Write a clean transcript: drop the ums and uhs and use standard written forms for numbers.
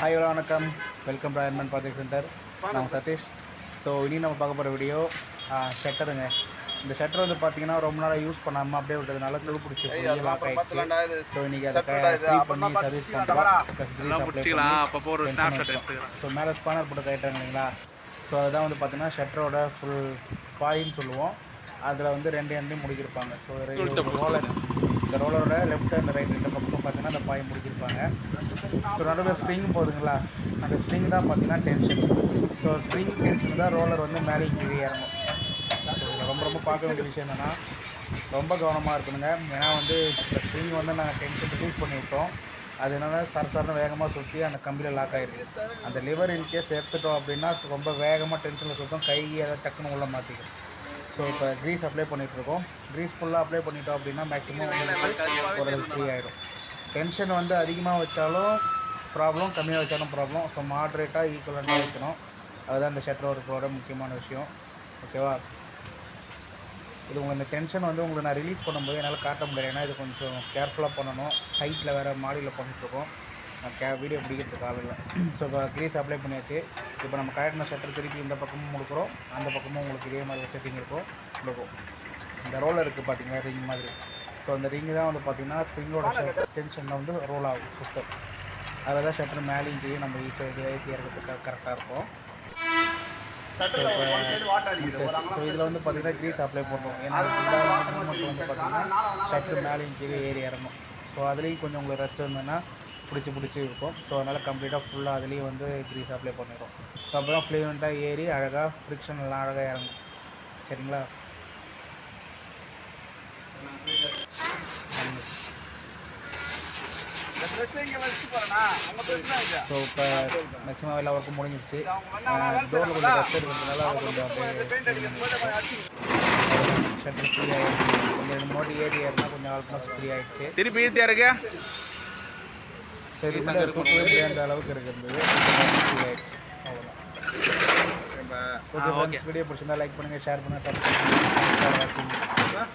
Hi வணக்கம், welcome to Iron Man project centre. நான் Satish. So இனி நம்ம பார்க்க போகிற வீடியோ ஷட்டருங்க. இந்த ஷட்டர் வந்து பார்த்தீங்கன்னா ரொம்ப நாளாக யூஸ் பண்ணாமல் அப்படியே விட்டதுனால துரு பிடிச்சி போய் லாக் ஆகிடுச்சு. ஸோ இன்றைக்கி அதை க்ளீன் பண்ணி சர்வீஸ் பண்ணுறோம். ப்ளஸ் க்ரீஸ் அப்ளை பண்ணி ஸோ மேலே ஸ்பானர் போட்டு கைட்டாங்க இல்லைங்களா. ஸோ அதுதான் வந்து பார்த்தீங்கன்னா ஷட்டரோட ஃபுல் பாயின்னு சொல்லுவோம். அதில் வந்து ரெண்டு எண்டையும் முடிக்கிருப்பாங்க. ஸோ ரோலர், இந்த ரோலரோட லெஃப்ட் அண்ட் ரைட் ரெண்டு பக்கம் பார்த்தீங்கன்னா அந்த பாய் முடிக்கிருப்பாங்க. ஸோ நடுவில் ஸ்ப்ரிங் போகுதுங்களா, அந்த ஸ்ப்ரிங் தான் பார்த்தீங்கன்னா டென்ஷன். ஸோ ஸ்ப்ரிங் டென்ஷன் தான் ரோலர் வந்து மேலே கீழே இறங்கும். ஸோ இதில் ரொம்ப பார்க்க வேண்டிய விஷயம் என்னென்னா ரொம்ப கவனமாக இருக்கணுங்க. ஏன்னா வந்து இந்த ஸ்ப்ரிங் வந்து நாங்கள் டென்ஷன் ரிலீஸ் பண்ணி விட்டோம். அது என்னென்னா சரசரன்னு வேகமாக சுற்றி அந்த கம்பியில் லாக் ஆகிருக்கு. அந்த லிவர் இன்கேஸ் எடுத்துட்டோம் அப்படின்னா ரொம்ப வேகமாக டென்ஷனில் சுற்றும், கை அதை டக்குன்னு உள்ள மாற்றிக்கும். ஸோ இப்போ க்ரீஸ் அப்ளை பண்ணிகிட்ருக்கோம். க்ரீஸ் ஃபுல்லாக அப்ளை பண்ணிட்டோம் அப்படின்னா மேக்ஸிமம் ஒரு ஃப்ரீ ஆகிடும். டென்ஷன் வந்து அதிகமாக வச்சாலும் ப்ராப்ளம், கம்மியாக வச்சாலும் ப்ராப்ளம். ஸோ மாட்ரேட்டாக ஈக்குவலண்ட்டாக வைக்கணும். அதுதான் இந்த ஷட்டர் ஒர்க்கோட முக்கியமான விஷயம். ஓகேவா? இது உங்கள் இந்த டென்ஷன் வந்து உங்களுக்கு நான் ரிலீஸ் பண்ணும்போது என்னால் காட்ட முடியல. ஏன்னா இது கொஞ்சம் கேர்ஃபுல்லாக பண்ணணும். ஹைட்டில் வேறு மாடியில் பண்ணிட்டுருக்கோம். நான் வீடியோ பிடிக்கிறதுக்கு ஆள் இல்லை. ஸோ இப்போ க்ரீஸ் அப்ளை பண்ணியாச்சு. இப்போ நம்ம கரெக்டான ஷட்டர் திருப்பி இந்த பக்கமும் கொடுக்குறோம், அந்த பக்கமும் உங்களுக்கு இதே மாதிரி செட்டிங் இருக்கும். இந்த ரோலர் இருக்குது பார்த்தீங்களா, ரிங் மாதிரி. ஸோ அந்த ரிங்கு தான் வந்து பார்த்திங்கன்னா ஸ்ப்ரிங்கோட டென்ஷனில் வந்து ரோல் ஆகும் சுத்தம். அதில் தான் ஷட்டர் மேலேயும் கீழே நம்ம ஈஸியாக ஏற்றி இறக்கிறதுக்கு கரெக்டாக இருக்கும். ஸோ இதில் வந்து பார்த்திங்கன்னா க்ரீஸ் அப்ளை பண்ணுறோம். ஏன்னா மூமெண்ட் வந்து பார்த்திங்கன்னா ஷட்டர் மேலேயும் கீழே ஏறி இறங்கும். ஸோ அதுலேயும் கொஞ்சம் உங்களுக்கு ரெஸ்ட் இருந்ததுன்னா பிடிச்சி இருக்கும். ஸோ அதனால் கம்ப்ளீட்டாக ஃபுல்லாக அதுலேயும் வந்து க்ரீஸ் அப்ளை பண்ணிடும். ஸோ அப்போ தான் ஃப்ளூயண்ட்டாக ஏறி அழகாக ஃப்ரிக்ஷன் எல்லாம் அழகாக இறங்கும். சரிங்களா? ஸோ இப்போ மேக்ஸிமம் எல்லா ஒர்க்கும் முடிஞ்சிடுச்சு. டோரில் கொஞ்சம் ரெஸ்ட் இருக்கிறதுனால அது கொஞ்சம் ஷட்டர் ஃப்ரீ ஆகிடுச்சு. கொஞ்சம் மோட்டி ஏறி ஏறினா கொஞ்சம் ஆல்மோஸ்ட் ஃப்ரீ ஆகிடுச்சு. திருப்பி ஈஸியாக இருக்கு. சரி, தூக்கவே முடியாத அளவுக்கு இருக்கிறது ஃப்ரீ ஆகிடுச்சு. அவ்வளோதான். ஓகே, வீடியோ பிடிச்சிருந்தா லைக் பண்ணுங்கள், ஷேர் பண்ணுங்கள், சப்ஸ்கிரைப் பண்ணுங்கள்.